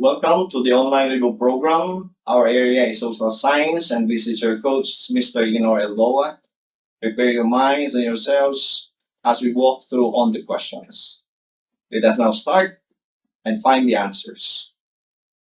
Welcome to the online review program. Our area is social science, and this is your coach, Mr. Inor Eloa. Prepare your minds and yourselves as we walk through on the questions. Let us now start and find the answers.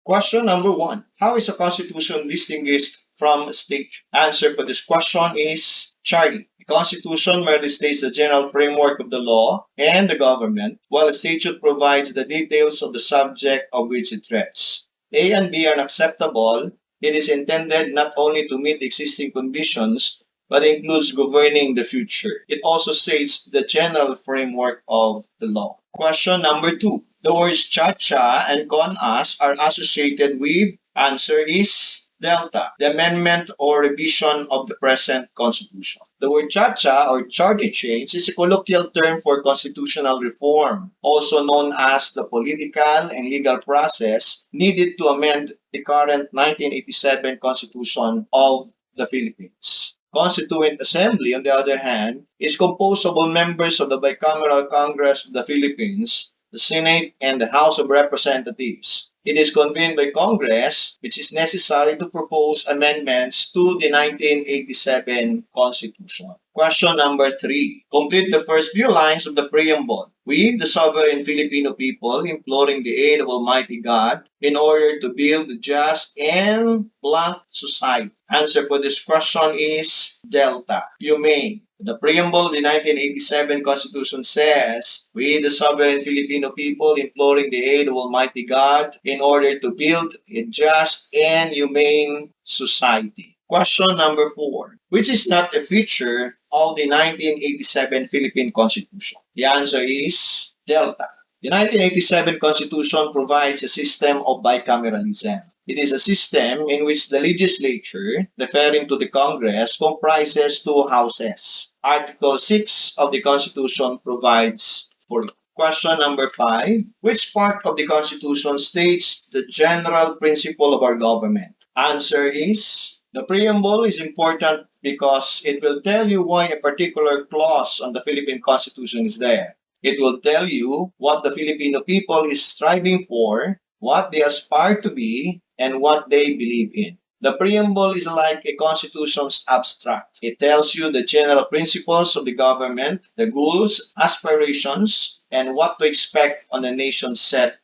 Question number one. How is a constitution distinguished from a statute? Answer for this question is Charlie. The constitution merely states the general framework of the law and the government, while a statute provides the details of the subject of which it treats. A and B are unacceptable. It is intended not only to meet existing conditions, but includes governing the future. It also states the general framework of the law. Question number two. The words cha-cha and con-as are associated with, answer is Delta, the amendment or revision of the present constitution. The word cha-cha or charter change is a colloquial term for constitutional reform, also known as the political and legal process needed to amend the current 1987 Constitution of the Philippines. Constituent Assembly, on the other hand, is composed of all members of the Bicameral Congress of the Philippines, the Senate, and the House of Representatives. It is convened by Congress, which is necessary to propose amendments to the 1987 Constitution. Question number three. Complete the first few lines of the preamble. We, the sovereign Filipino people, imploring the aid of Almighty God in order to build a just and blank society. Answer for this question is Delta. You may. The preamble of the 1987 Constitution says, "We, the sovereign Filipino people, imploring the aid of Almighty God in order to build a just and humane society." Question number four. Which is not a feature of the 1987 Philippine Constitution? The answer is Delta. The 1987 Constitution provides a system of bicameralism. It is a system in which the legislature, referring to the Congress, comprises two houses. Article 6 of the Constitution provides for it. Question number five. Which part of the Constitution states the general principle of our government? Answer is the preamble is important because it will tell you why a particular clause on the Philippine Constitution is there. It will tell you what the Filipino people is striving for, what they aspire to be, and what they believe in. The preamble is like a constitution's abstract. It tells you the general principles of the government, the goals, aspirations, and what to expect on the nation's set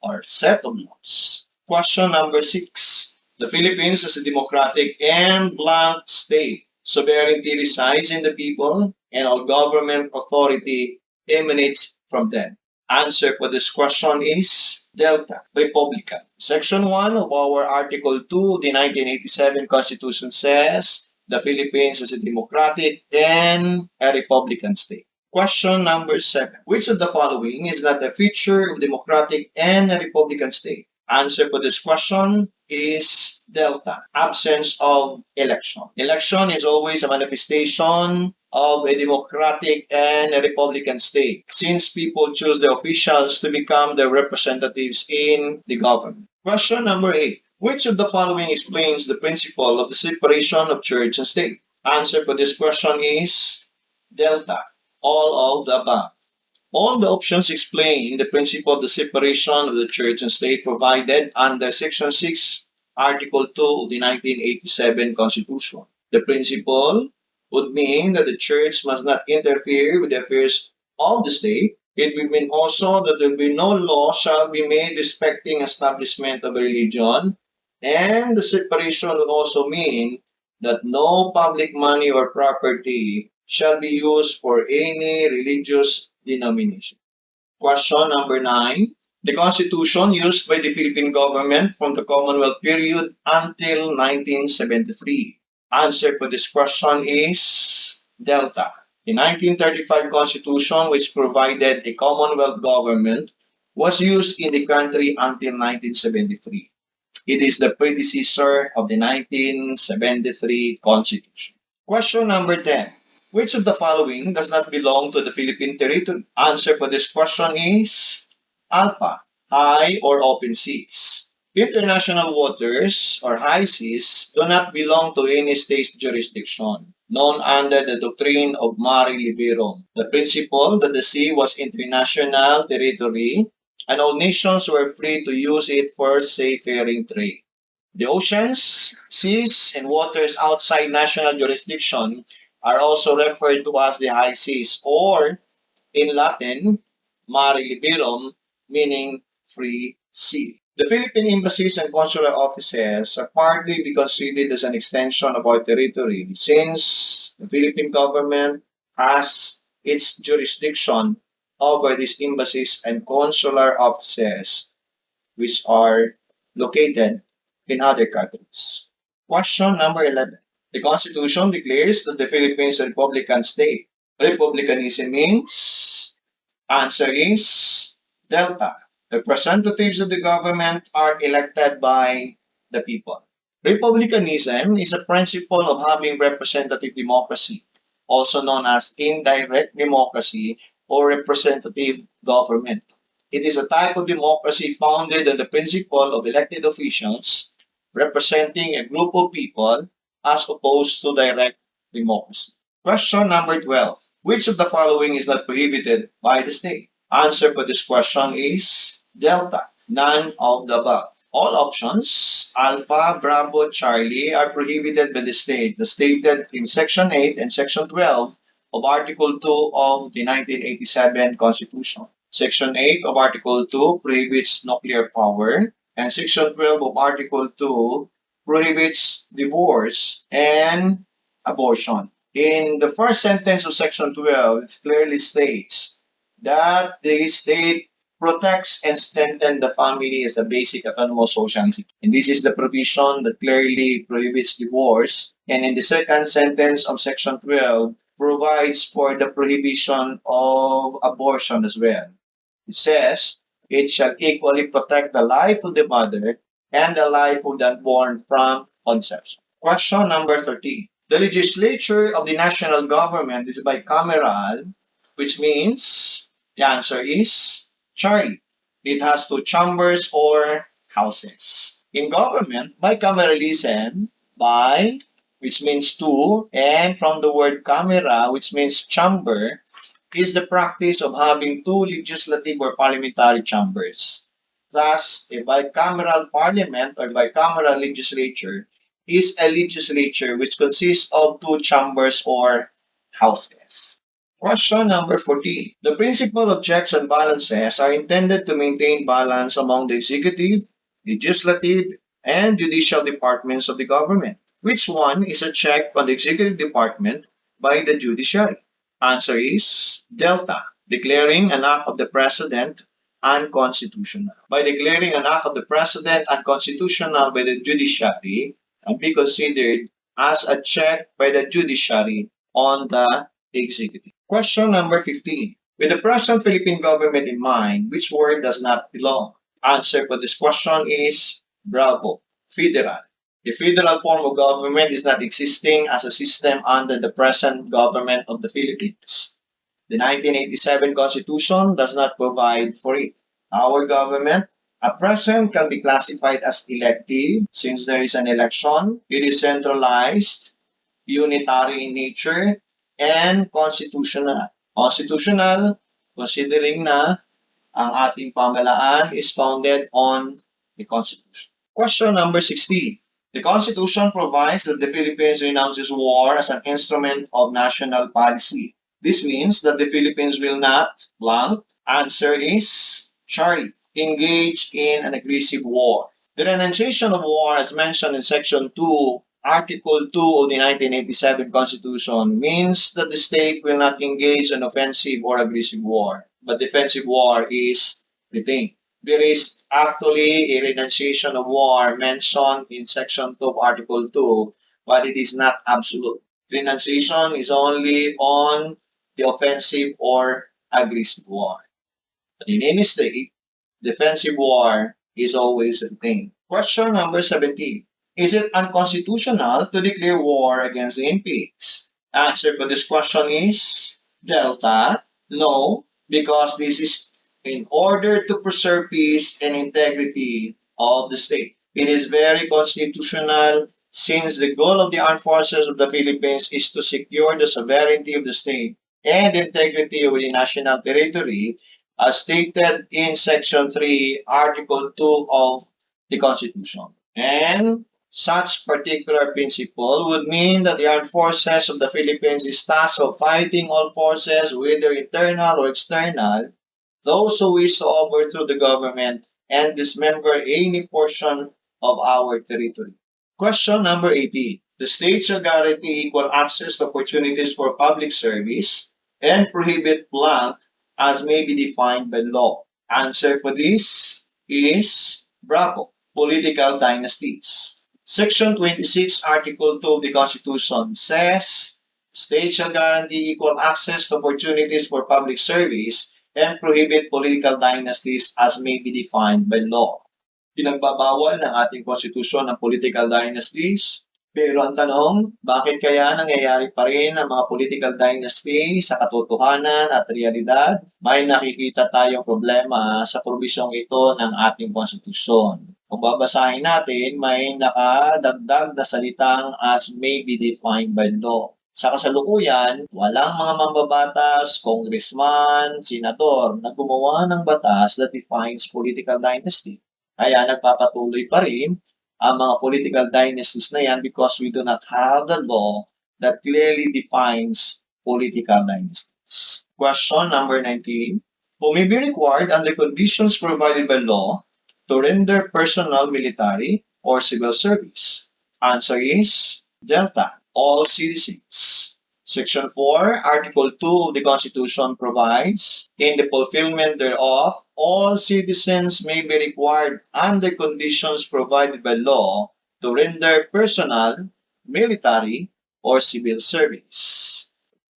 of laws. Question number six. The Philippines is a democratic and blank state. Sovereignty resides in the people, and all government authority emanates from them. Answer for this question is Delta, Republican. Section 1 of our Article 2 of the 1987 Constitution says the Philippines is a democratic and a Republican state. Question number 7. Which of the following is not a feature of democratic and a Republican state? Answer for this question is Delta, absence of election. Election is always a manifestation of a democratic and a republican state, since people choose the officials to become their representatives in the government. Question number 8. Which of the following explains the principle of the separation of church and state? Answer for this question is Delta, all of the above. All the options explain the principle of the separation of the church and state provided under Section 6, Article 2 of the 1987 Constitution. The principle would mean that the church must not interfere with the affairs of the state. It would mean also that there will be no law shall be made respecting establishment of a religion, and the separation would also mean that no public money or property shall be used for any religious denomination. Question number 9. The Constitution used by the Philippine government from the Commonwealth period until 1973. Answer for this question is Delta. The 1935 Constitution, which provided a Commonwealth government, was used in the country until 1973. It is the predecessor of the 1973 Constitution. Question number 10. Which of the following does not belong to the Philippine territory? Answer for this question is Alpha, high or open seas. International waters or high seas do not belong to any state's jurisdiction, known under the doctrine of mare liberum, the principle that the sea was international territory and all nations were free to use it for seafaring trade. The oceans, seas, and waters outside national jurisdiction are also referred to as the high seas, or in Latin, mare liberum, meaning free sea. The Philippine embassies and consular offices are partly be considered as an extension of our territory since the Philippine government has its jurisdiction over these embassies and consular offices which are located in other countries. Question number 11. The Constitution declares that the Philippines is a Republican state. Republicanism means answer is Delta. Representatives of the government are elected by the people. Republicanism is a principle of having representative democracy, also known as indirect democracy or representative government. It is a type of democracy founded on the principle of elected officials representing a group of people as opposed to direct democracy. Question number 12. Which of the following is not prohibited by the state? Answer for this question is Delta. None of the above. All options, Alpha, Bravo, Charlie, are prohibited by the state, as stated in Section 8 and Section 12 of Article 2 of the 1987 Constitution. Section 8 of Article 2 prohibits nuclear power, and Section 12 of Article 2 prohibits divorce and abortion. In the first sentence of Section 12, it clearly states that the state protects and strengthens the family as a basic autonomous social entity. And this is the provision that clearly prohibits divorce. And in the second sentence of Section 12, provides for the prohibition of abortion as well. It says, it shall equally protect the life of the mother and the life of the unborn from conception. Question number 13. The legislature of the national government is bicameral, which means the answer is Charlie. It has two chambers or houses. In government, bicameralism, by, which means two, and from the word camera, which means chamber, is the practice of having two legislative or parliamentary chambers. Thus, a bicameral parliament or bicameral legislature is a legislature which consists of two chambers or houses. Question number 14. The principle of checks and balances are intended to maintain balance among the executive, legislative, and judicial departments of the government. Which one is a check on the executive department by the judiciary? Answer is Delta, declaring an act of the President unconstitutional. By declaring an act of the President unconstitutional by the judiciary, and be considered as a check by the judiciary on the executive. Question number 15. With the present Philippine government in mind, which word does not belong? Answer for this question is Bravo, federal. The federal form of government is not existing as a system under the present government of the Philippines. The 1987 Constitution does not provide for it. Our government at present can be classified as elective since there is an election. It is centralized, unitary in nature, and constitutional. Constitutional, considering na ang ating pamahalaan is founded on the Constitution. Question number 16. The Constitution provides that the Philippines renounces war as an instrument of national policy. This means that the Philippines will not, blank, answer is Charlie, engage in an aggressive war. The renunciation of war, as mentioned in Section 2, Article 2 of the 1987 Constitution, means that the state will not engage in offensive or aggressive war, but defensive war is retained. There is actually a renunciation of war mentioned in Section 2 of Article 2, but it is not absolute. Renunciation is only on the offensive or aggressive war. But in any state, defensive war is always retained. Question number 17. Is it unconstitutional to declare war against the NPAs? Answer for this question is Delta. No, because this is in order to preserve peace and integrity of the state. It is very constitutional since the goal of the armed forces of the Philippines is to secure the sovereignty of the state and integrity of the national territory. as stated in Section 3, Article 2 of the Constitution. And such particular principle would mean that the armed forces of the Philippines is tasked of fighting all forces, whether internal or external, those who wish to overthrow the government and dismember any portion of our territory. Question number 18. The state shall guarantee equal access to opportunities for public service and prohibit blank as may be defined by law. Answer for this is bravo, political dynasties. Section 26, Article 2 of the Constitution says, state shall guarantee equal access to opportunities for public service and prohibit political dynasties as may be defined by law. Pinagbabawal ng ating konstitusyon ang political dynasties. Pero ang tanong, bakit kaya nangyayari pa rin ang mga political dynasty sa katotohanan at realidad? May nakikita tayong problema sa probisyong ito ng ating konstitusyon. Kung babasahin natin, may nakadagdag na salitang as may be defined by law. Sa kasalukuyan, walang mga mambabatas, congressman, senador na gumawa ng batas that defines political dynasty. Kaya nagpapatuloy pa rin ang mga political dynasties na yan because we do not have the law that clearly defines political dynasties. Question number 19. Who may be required under conditions provided by law to render personal, military, or civil service? Answer is Delta, all citizens. Section 4, Article 2 of the Constitution provides, in the fulfillment thereof, all citizens may be required under conditions provided by law to render personal, military, or civil service.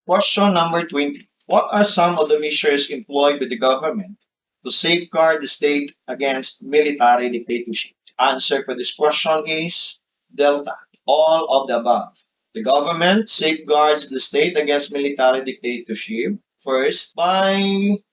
Question number 20. What are some of the measures employed by the government to safeguard the state against military dictatorship? Answer for this question is Delta, all of the above. The government safeguards the state against military dictatorship, first, by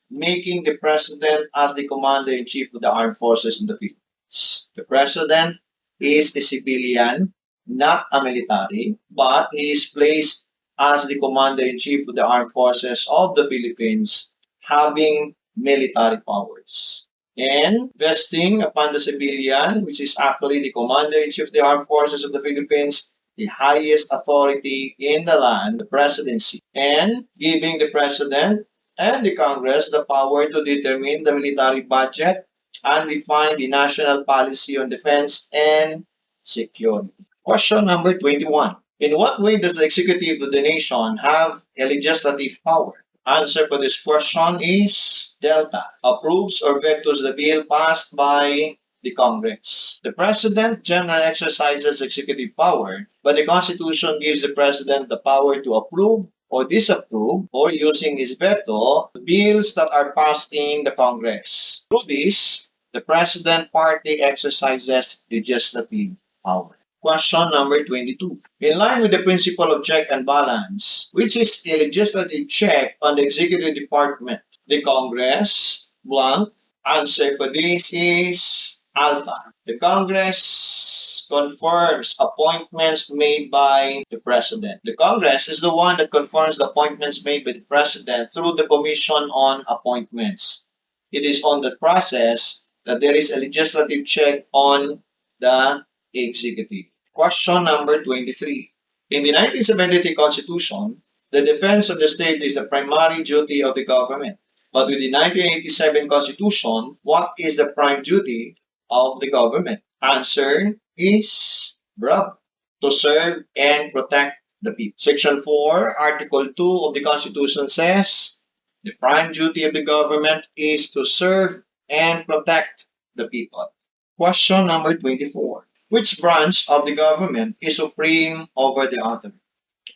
making the president as the commander-in-chief of the armed forces in the Philippines. The president is a civilian, not a military, but he is placed as the commander-in-chief of the armed forces of the Philippines, having military powers. And vesting upon the civilian, which is actually the commander-in-chief of the armed forces of the Philippines, the highest authority in the land, the presidency, and giving the president and the Congress the power to determine the military budget and define the national policy on defense and security. Question number 21. In what way does the executive of the nation have a legislative power? Answer for this question is Delta, approves or vetoes the bill passed by the Congress. The President generally exercises executive power, but the Constitution gives the President the power to approve or disapprove, or using his veto, bills that are passed in the Congress. Through this, the President party exercises legislative power. Question number 22. In line with the principle of check and balance, which is a legislative check on the executive department, the Congress, blank, answer for this is Alpha. The Congress confirms appointments made by the President. The Congress is the one that confirms the appointments made by the President through the Commission on Appointments. It is on the process that there is a legislative check on the executive. Question number 23. In the 1973 Constitution, the defense of the state is the primary duty of the government. But with the 1987 Constitution, what is the prime duty of the government? Answer is bravo, to serve and protect the people. Section 4, Article 2 of the Constitution says, the prime duty of the government is to serve and protect the people. Question number 24. Which branch of the government is supreme over the other?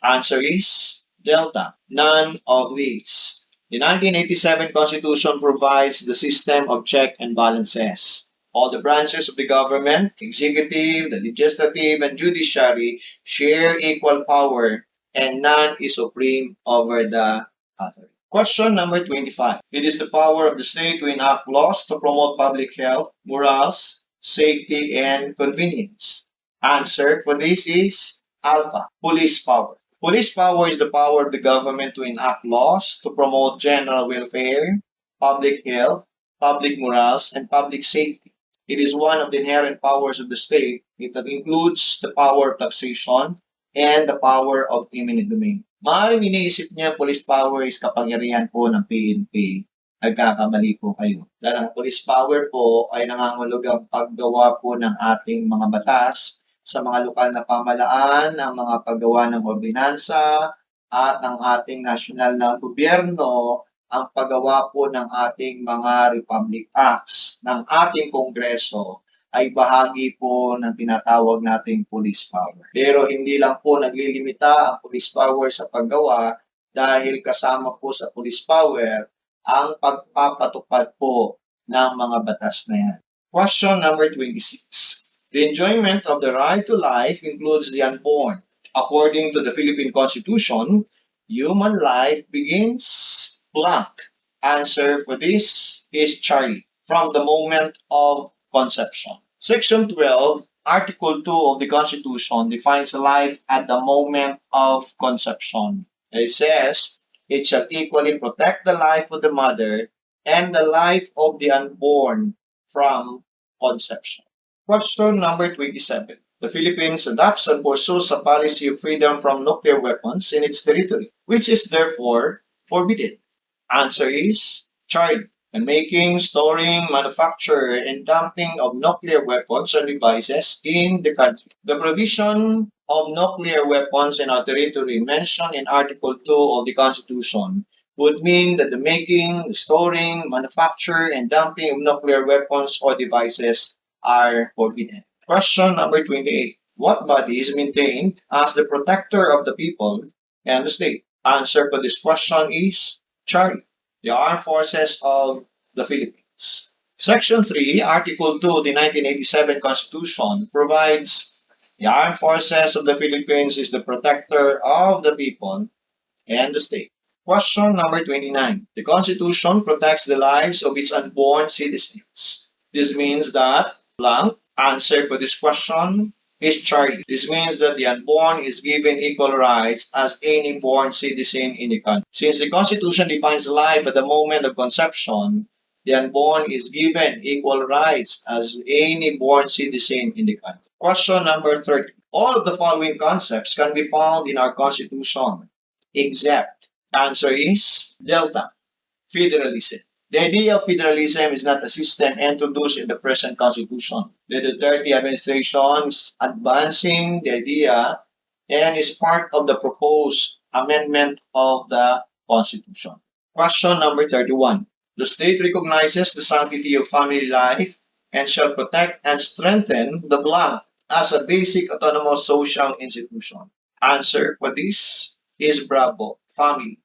Answer is Delta, none of these. The 1987 Constitution provides the system of check and balances. All the branches of the government, executive, the legislative, and judiciary share equal power, and none is supreme over the other. Question number 25. It is the power of the state to enact laws to promote public health, morals, safety, and convenience. Answer for this is Alpha, police power. Police power is the power of the government to enact laws to promote general welfare, public health, public morals, and public safety. It is one of the inherent powers of the state. It includes the power of taxation and the power of eminent domain. Maaaring iniisip niya police power is kapangyarihan po ng PNP. Nagkakamali po kayo. Dahil ang police power po ay nangangahulugang paggawa po ng ating mga batas sa mga lokal na pamalaan, ang mga paggawa ng ordinansa, at ang ating nasyonal na gobyerno ang paggawa po ng ating mga Republic Acts ng ating Kongreso ay bahagi po ng tinatawag nating police power. Pero hindi lang po naglilimita ang police power sa paggawa dahil kasama po sa police power ang pagpapatupad po ng mga batas na yan. Question number 26. The enjoyment of the right to life includes the unborn. According to the Philippine Constitution, human life begins blank. Answer for this is Charlie, from the moment of conception. Section 12, Article 2 of the Constitution defines life at the moment of conception. It says, it shall equally protect the life of the mother and the life of the unborn from conception. Question number 27. The Philippines adopts and pursues a policy of freedom from nuclear weapons in its territory, which is therefore forbidden. Answer is Charlie. The making, storing, manufacture, and dumping of nuclear weapons and devices in the country. The provision of nuclear weapons in our territory mentioned in Article 2 of the Constitution would mean that the making, storing, manufacture, and dumping of nuclear weapons or devices are forbidden. Question number 28. What body is maintained as the protector of the people and the state? Answer for this question is Charlie. The Armed Forces of the Philippines. Section 3, Article 2 of the 1987 Constitution provides the Armed Forces of the Philippines is the protector of the people and the state. Question number 29. The Constitution protects the lives of its unborn citizens. This means that blank answer for this question is Charlie. This means that the unborn is given equal rights as any born citizen in the country. Since the Constitution defines life at the moment of conception, the unborn is given equal rights as any born citizen in the country. Question number 30. All of the following concepts can be found in our Constitution, except answer is Delta, federalism. The idea of federalism is not a system introduced in the present Constitution. The Duterte administration is advancing the idea and is part of the proposed amendment of the Constitution. Question number 31. The state recognizes the sanctity of family life and shall protect and strengthen the blank as a basic autonomous social institution. Answer for this is Bravo, family.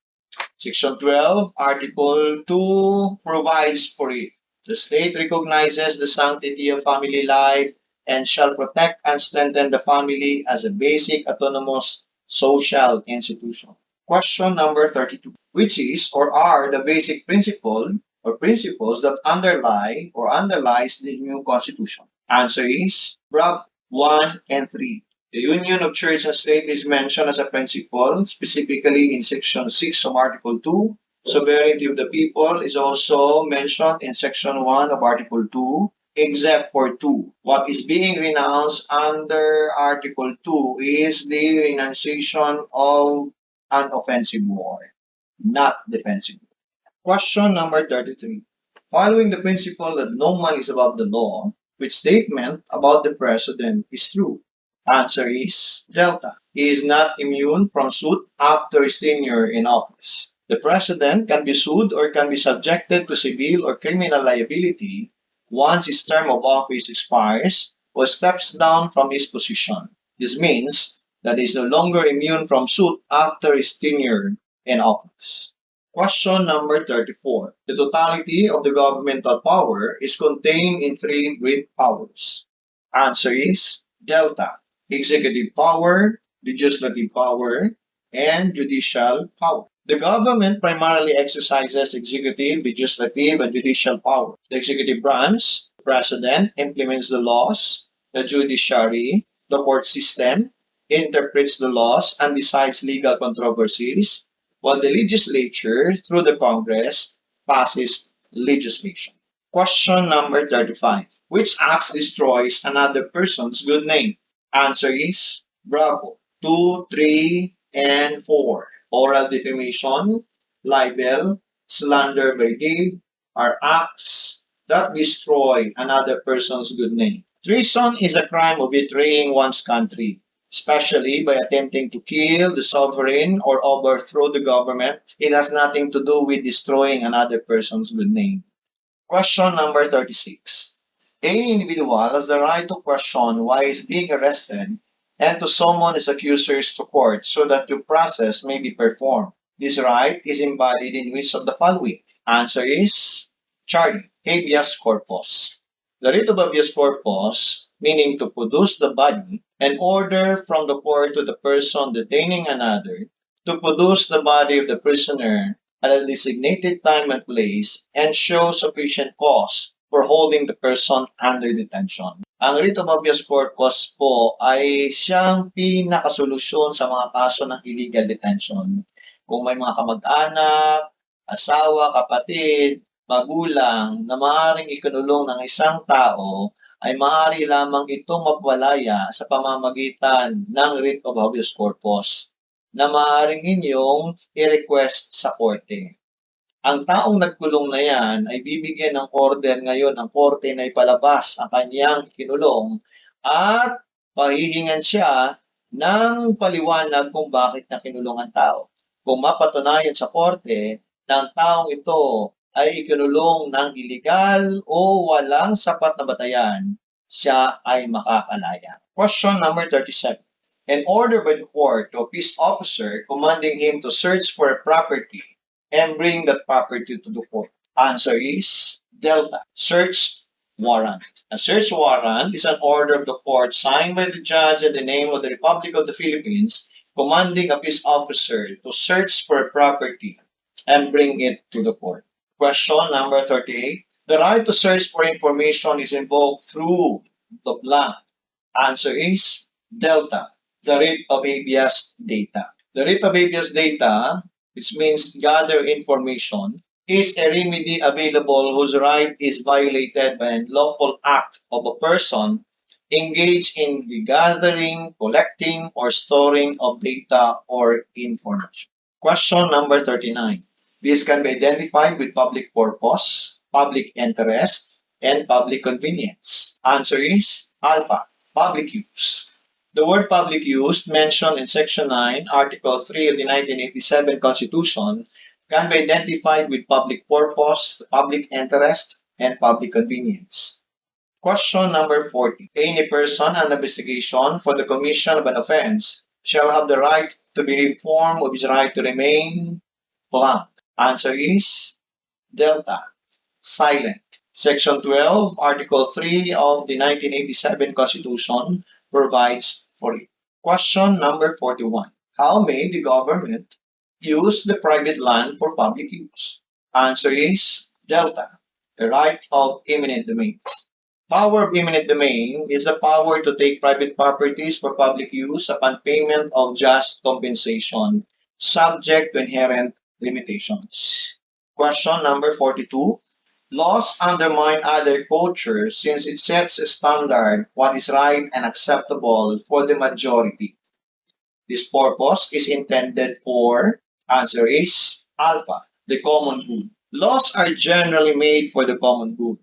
Section 12, Article 2 provides for it. The state recognizes the sanctity of family life and shall protect and strengthen the family as a basic autonomous social institution. Question number 32. Which is or are the basic principle or principles that underlie or underlies the new Constitution? Answer is Bravo 1 and 3. The union of church and state is mentioned as a principle, specifically in Section 6 of Article 2. Sovereignty of the people is also mentioned in Section 1 of Article 2, except for 2. What is being renounced under Article 2 is the renunciation of an offensive war, not defensive. Question number 33. Following the principle that no man is above the law, which statement about the president is true? Answer is Delta. He is not immune from suit after his tenure in office. The president can be sued or can be subjected to civil or criminal liability once his term of office expires or steps down from his position. This means that he is no longer immune from suit after his tenure in office. Question number 34. The totality of the governmental power is contained in three great powers. Answer is Delta. Executive power, legislative power, and judicial power. The government primarily exercises executive, legislative, and judicial power. The executive branch, the president, implements the laws. The judiciary, the court system, interprets the laws and decides legal controversies, while the legislature, through the Congress, passes legislation. Question number 35. Which acts destroys another person's good name? Answer is Bravo. 2, 3, and 4. Oral defamation, libel, slander by Dave are acts that destroy another person's good name. Treason is a crime of betraying one's country, especially by attempting to kill the sovereign or overthrow the government. It has nothing to do with destroying another person's good name. Question number 36. Any individual has the right to question why he is being arrested and to summon his accusers to court so that due process may be performed. This right is embodied in which of the following? Answer is Charlie, habeas corpus. The writ of habeas corpus, meaning to produce the body, an order from the court to the person detaining another to produce the body of the prisoner at a designated time and place and show sufficient cause for holding the person under detention. Ang writ of habeas corpus po ay siyang pinakasolusyon sa mga kaso ng illegal detention. Kung may mga kamag-anak, asawa, kapatid, magulang na maaaring ikinulong ng isang tao, ay maaari lamang itong mapalaya sa pamamagitan ng writ of habeas corpus na maaaring inyong i-request sa korte. Ang taong nagkulong na yan ay bibigyan ng order ngayon ng korte na ipalabas ang kanyang ikinulong at pahihingan siya ng paliwanag kung bakit na kinulong ang tao. Kung mapatunayan sa korte ng taong ito ay ikinulong ng iligal o walang sapat na batayan, siya ay makakalaya. Question number 37. An order by the court to a peace officer commanding him to search for a property and bring that property to the court. Answer is Delta. Search warrant. A search warrant is an order of the court signed by the judge in the name of the Republic of the Philippines commanding a peace officer to search for a property and bring it to the court. Question number 38. The right to search for information is invoked through the blank. Answer is Delta. The writ of habeas data. The writ of habeas data, which means gather information, is a remedy available whose right is violated by an unlawful act of a person engaged in the gathering, collecting, or storing of data or information. Question number 39. This can be identified with public purpose, public interest, and public convenience. Answer is Alpha, public use. The word public use mentioned in Section 9, Article 3 of the 1987 Constitution can be identified with public purpose, public interest, and public convenience. Question number 40. Any person under investigation for the commission of an offense shall have the right to be informed of his right to remain blank. Answer is Delta, silent. Section 12, Article 3 of the 1987 Constitution provides for it. Question number 41. How may the government use the private land for public use? Answer is Delta, the right of eminent domain. Power of eminent domain is the power to take private properties for public use upon payment of just compensation, subject to inherent limitations. Question number 42. Laws undermine other cultures since it sets a standard what is right and acceptable for the majority. This purpose is intended for, answer is Alpha, the common good. Laws are generally made for the common good,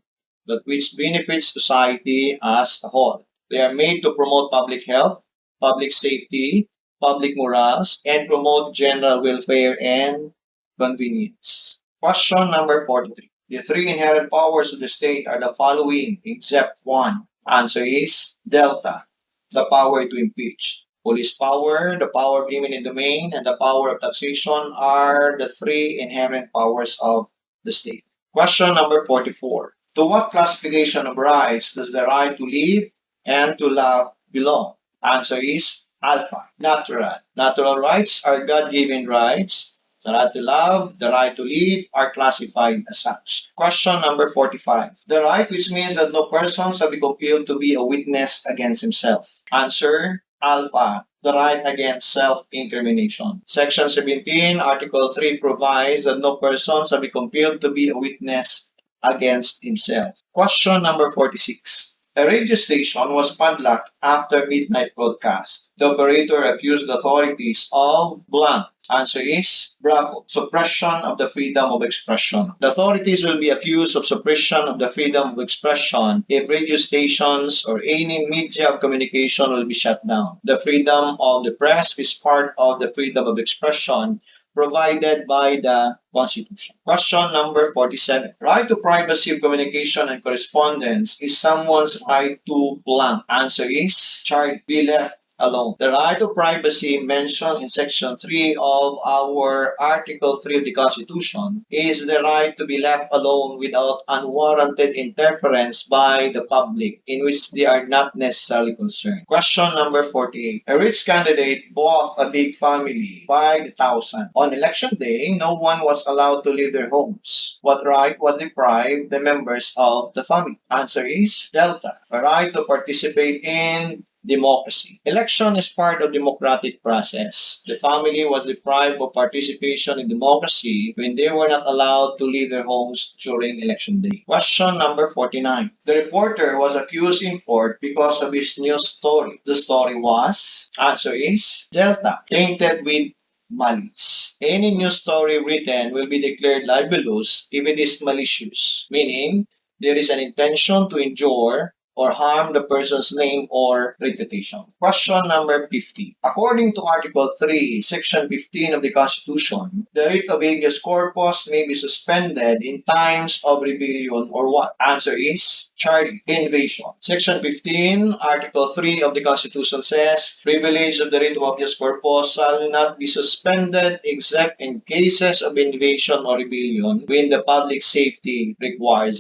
that which benefits society as a whole. They are made to promote public health, public safety, public morals, and promote general welfare and convenience. Question number 43. The three inherent powers of the state are the following except one. Answer is Delta, the power to impeach. Police power, the power of eminent domain, and the power of taxation are the three inherent powers of the state. Question number 44. To what classification of rights does the right to live and to love belong? Answer is Alpha, natural. Natural rights are God-given rights. The right to love, the right to live are classified as such. Question number 45. The right which means that no person shall be compelled to be a witness against himself. Answer, Alpha, the right against self-incrimination. Section 17, Article 3 provides that no person shall be compelled to be a witness against himself. Question number 46. A radio station was padlocked after midnight broadcast. The operator accused the authorities of blank. Answer is Bravo. Suppression of the freedom of expression. The authorities will be accused of suppression of the freedom of expression if radio stations or any media of communication will be shut down. The freedom of the press is part of the freedom of expression provided by the Constitution. Question number 47. Right to privacy of communication and correspondence is someone's right to blank. Answer is child be left alone. The right to privacy mentioned in Section 3 of our Article 3 of the Constitution is the right to be left alone without unwarranted interference by the public in which they are not necessarily concerned. Question number 48. A rich candidate bought a big family by the thousand. On election day, no one was allowed to leave their homes. What right was deprived the members of the family? Answer is Delta. A right to participate in democracy. Election is part of democratic process. The family was deprived of participation in democracy when they were not allowed to leave their homes during election day. Question number 49. The reporter was accused in court because of his news story. The story was, answer is, Delta, tainted with malice. Any news story written will be declared libelous if it is malicious, meaning there is an intention to injure or harm the person's name or reputation. Question number 50. According to Article 3, Section 15 of the Constitution, the writ of habeas corpus may be suspended in times of rebellion or what? Answer is Charlie, invasion. Section 15, Article 3 of the Constitution says, privilege of the writ of habeas corpus shall not be suspended except in cases of invasion or rebellion when the public safety requires.